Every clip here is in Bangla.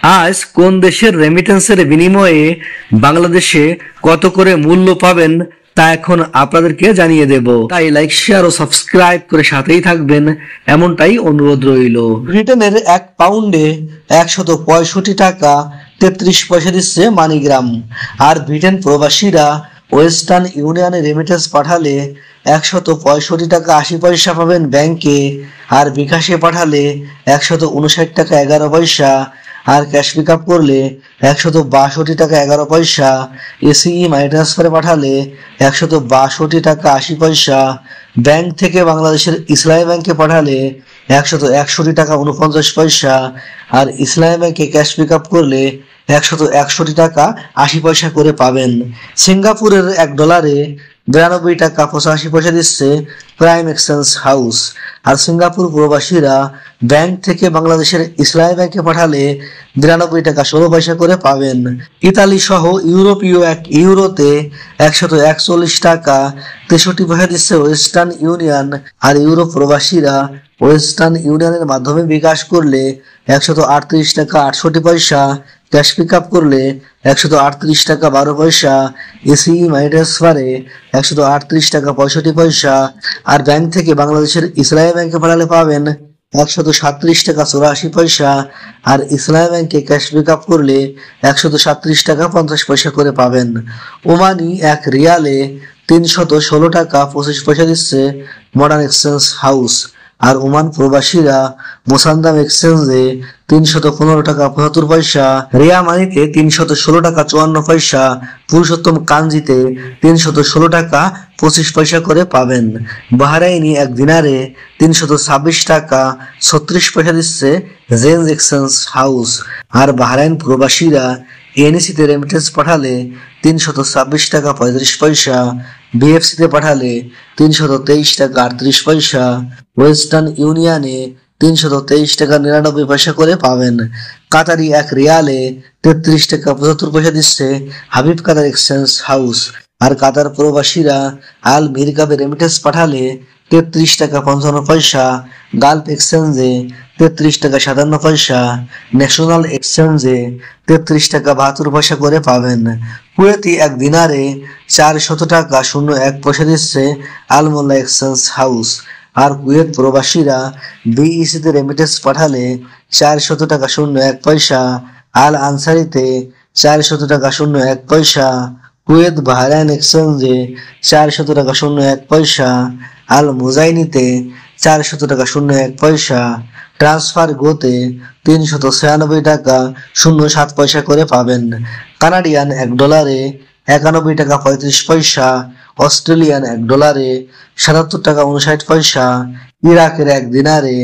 আজ কোন দেশের রেমিটেন্সের বিনিময়ে বাংলাদেশে কত করে মূল্য পাবেন তা এখন আপনাদেরকে জানিয়ে দেব। তাই লাইক, শেয়ার ও সাবস্ক্রাইব করে সাথেই থাকবেন, এমনটাই অনুরোধ রইল। ব্রিটেনের 1 পাউন্ডে 165 টাকা 33 পয়সা দিচ্ছে মানিগ্রাম। আর ব্রিটেন প্রবাসীরা ওয়েস্টার্ন ইউনিয়নে রেমিটেন্স পাঠালে 165 টাকা 80 পয়সা পাবেন ব্যাংকে, আর বিকাশে পাঠালে 159 টাকা 11 পয়সা, আর ক্যাশ পিক আপ করলে 162 টাকা 11 পয়সা, এসিই মানি ট্রান্সফারে পাঠালে 162 টাকা 80 পয়সা, ব্যাংক থেকে বাংলাদেশের ইসলামী ব্যাংকে পাঠালে 161 টাকা 49 পয়সা, আর ইসলামী ব্যাংকে ক্যাশ পিক আপ করলে 161 টাকা 80 পয়সা করে পাবেন। সিঙ্গাপুরের $1 92 টাকা 85 পয়সা দিচ্ছে প্রাইম এক্সচেঞ্জ হাউস। আর সিঙ্গাপুর প্রবাসীরা ব্যাংক থেকে বাংলাদেশের ইসলামী ব্যাংকে পাঠালে 92 টাকা 16 পয়সা করে পাবেন। ইতালি সহ ইউরোপীয় 1 ইউরোতে 141 টাকা 63 পয়সা দিচ্ছে ওয়েস্টার্ন ইউনিয়ন। আর ইউরোপ প্রবাসীরা ওয়েস্টার্ন ইউনিয়নের মাধ্যমে বিকাশ করলে 138 টাকা 68 পয়সা, ক্যাশ পিক আপ করলে 138 টাকা 12 পয়সা, এসিই মানি ট্রান্সফারে 138 টাকা 65 পয়সা, আর ব্যাংক থেকে বাংলাদেশের ইসলামী ব্যাংকে পাঠালে পাবেন 137 টাকা 84 পয়সা, আর ইসলামী ব্যাংকে ক্যাশ পিক আপ করলে 137 টাকা 50 পয়সা করে পাবেন। ওমানি 1 রিয়ালে 316 টাকা 25 পয়সা দিচ্ছে মডার্ন এক্সচেঞ্জ হাউস। আর ওমান প্রবাসীরা মোসান্দাম এক্সচেঞ্জে 315 টাকা 75 পয়সা, রিয়া মানিতে 316 টাকা 54 পয়সা, পুরুষোত্তম কাঞ্জিতে 316 টাকা 25 পয়সা করে পাবেন। বাহরাইনি 1 দিনারে 326 টাকা 36 পয়সা দিচ্ছে জেন্স এক্সচেঞ্জ হাউস। আর বাহরাইন প্রবাসীরা এনএসিতে রেমিটেন্স পাঠালে 326 টাকা 35 পয়সা, বিএফসিতে পাঠালে 323 টাকা 38 পয়সা, ওয়েস্টার্ন ইউনিয়নে 323 টাকা 99 পয়সা করে পাবেন। কাতারি 1 রিয়ালে 33 টাকা 75 পয়সা দিচ্ছে হাবিব কাতার এক্সচেঞ্জ হাউস। আর কাতার প্রবাসীরা আল মিরকাবে রেমিটেন্স পাঠালে 33 টাকা 55 পয়সা, গালফ এক্সচেঞ্জে 33 টাকা 57 পয়সা, ন্যাশনাল এক্সচেঞ্জে 33 টাকা 72 পয়সা করে পাবেন। কুয়েতি 1 দিনারে 400 টাকা 01 পয়সা দিচ্ছে আল মোল্লা এক্সচেঞ্জ হাউস। আর কুয়েত প্রবাসীরা বিইসিতে রেমিটেন্স পাঠালে 400 টাকা 01 পয়সা, আল আনসারিতে 400 টাকা 01 পয়সা, কুয়েত বাহরাইন এক্সচেঞ্জে 400 টাকা 01 পয়সা, আল মুজাইনিতে 400 টাকা 01 পয়সা, ট্রান্সফার গোতে 396 টাকা 07 পয়সা করে পাবেন। কানাডিয়ান $1 91 টাকা 35 পয়সা, অস্ট্রেলিয়ান $1 77 টাকা 59 পয়সা, ইরাকের 1 দিনারে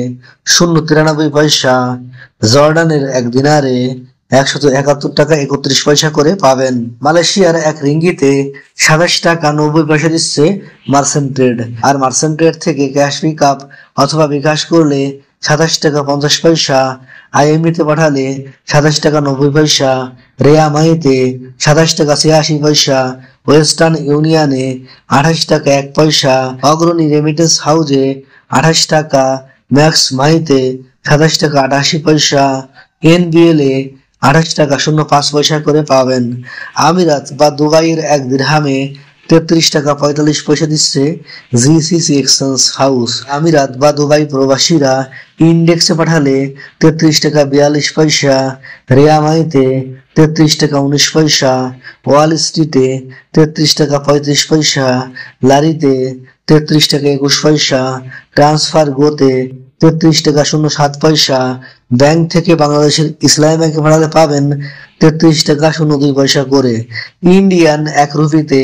0.93 পয়সা, জর্ডানের 1 দিনারে 171 টাকা 31 পয়সা করে পাবেন। মালয়েশিয়ার 1 রিঙ্গিতে 27 টাকা 90 পয়সা দিচ্ছে মার্চেন্ট ট্রেড। আর মার্চেন্ট ট্রেড থেকে ক্যাশ পিক আপ অথবা বিকাশ করলে 27 টাকা 50 পয়সা, আইএমইতে পাঠালে 27 টাকা 90 পয়সা, রেয়া মাইতে 27 টাকা 86 পয়সা, ওয়েস্টার্ন ইউনিয়নে 28 টাকা 1 পয়সা, অগ্রণী রেমিটেন্স হাউজে 28 টাকা, ম্যাক্স মাইতে 27 টাকা 88 পয়সা, এনবিএল এ 28 টাকা 05 পয়সা করে পাবেন। আমিরাত বা দুবাইয়ের 1 দিরহামে 33 টাকা 45 পয়সা দিচ্ছে জিসিসি এক্সচেঞ্জ হাউস। আমিরাত বা দুবাই প্রবাসীরা ইন্ডেক্সে পাঠালে 33 টাকা 42 পয়সা, রেয়ামাইতে 33 টাকা 19 পয়সা, ওয়াল স্ট্রিটে 33 টাকা 35 পয়সা, লারিতে 33 টাকা 21 পয়সা, ট্রান্সফার গোতে 33 টাকা 07 পয়সা, ব্যাংক থেকে বাংলাদেশের ইসলামী ব্যাংকে পাঠালে পাবেন 33 টাকা 02 পয়সা করে। ইন্ডিয়ান 1 রুপিতে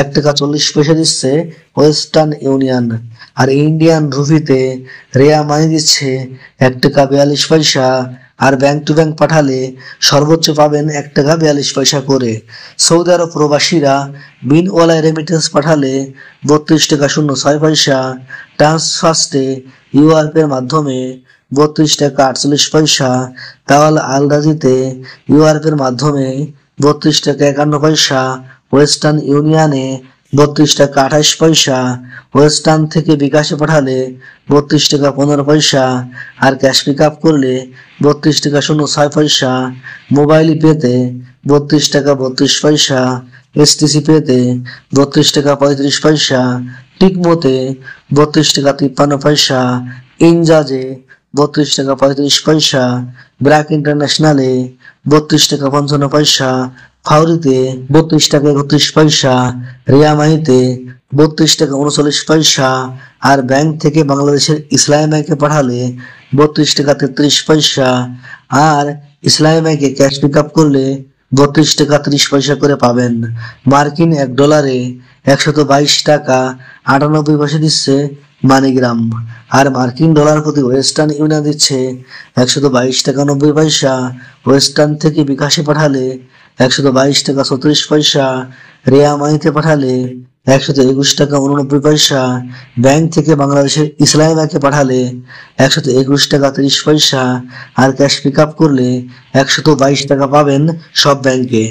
1 টাকা 40 পয়সা দিচ্ছে ওয়েস্টার্ন ইউনিয়ন। আর ইন্ডিয়ান রুপিতে রেয়া মানি দিচ্ছে 1 টাকা 42 পয়সা। আর ব্যাংক টু ব্যাংক পাঠালে সর্বোচ্চ পাবেন 1 টাকা 42 পয়সা করে। সৌদি আরব প্রবাসীরা বিনওয়ালায় রেমিটেন্স পাঠালে 32 টাকা 06 পয়সা, ট্রান্সফার্স্টে ইউআরপি এর মাধ্যমে 32 টাকা 48 পয়সা, তাওয়াল আল রাজিতে ইউআরপি এর মাধ্যমে 32 টাকা 51 পয়সা, ওয়েস্টার্ন ইউনিয়নে 32 টাকা 28 পয়সা। ওয়েস্টার্ন থেকে বিকাশে পাঠালে 32 টাকা 15 পয়সা। আর ক্যাশ পিক আপ করলে 32 টাকা 06 পয়সা। মোবাইল পেতে 32 টাকা 32 পয়সা। এসটিসি পেতে 32 টাকা 35 পয়সা। টিকমোতে 32 টাকা 53 পয়সা। ইনজাজে 32 টাকা 35 পয়সা। ব্র্যাক ইন্টারন্যাশনালে 32 টাকা 55 পয়সা। ফাউরিতে 32 টাকা 31 পয়সা। রিয়ামাইতে 32 টাকা 39 পয়সা। আর ব্যাংক থেকে বাংলাদেশের ইসলামী ব্যাংকে পাঠালে 32 টাকা 33 পয়সা। আর ইসলামী ব্যাংকে ক্যাশ পিক আপ করলে 32 টাকা 30 পয়সা করে পাবেন। মার্কিন $1 122 টাকা 98 পয়সা দিচ্ছে মানিগ্রাম। আর মার্কিন ডলার প্রতি ওয়েস্টার্ন ইউনিয়ন দিচ্ছে 122 টাকা 90 পয়সা। ওয়েস্টার্ন থেকে বিকাশে পাঠালে 122 টাকা 36 পয়সা। রিয়ামাইতে পাঠালে 121 টাকা 89 পয়সা। ব্যাংক থেকে বাংলাদেশের ইসলামী ব্যাংকে পাঠালে 121 টাকা 30 পয়সা। আর ক্যাশ পিক আপ করলে 122 টাকা পাবেন সব ব্যাংকে।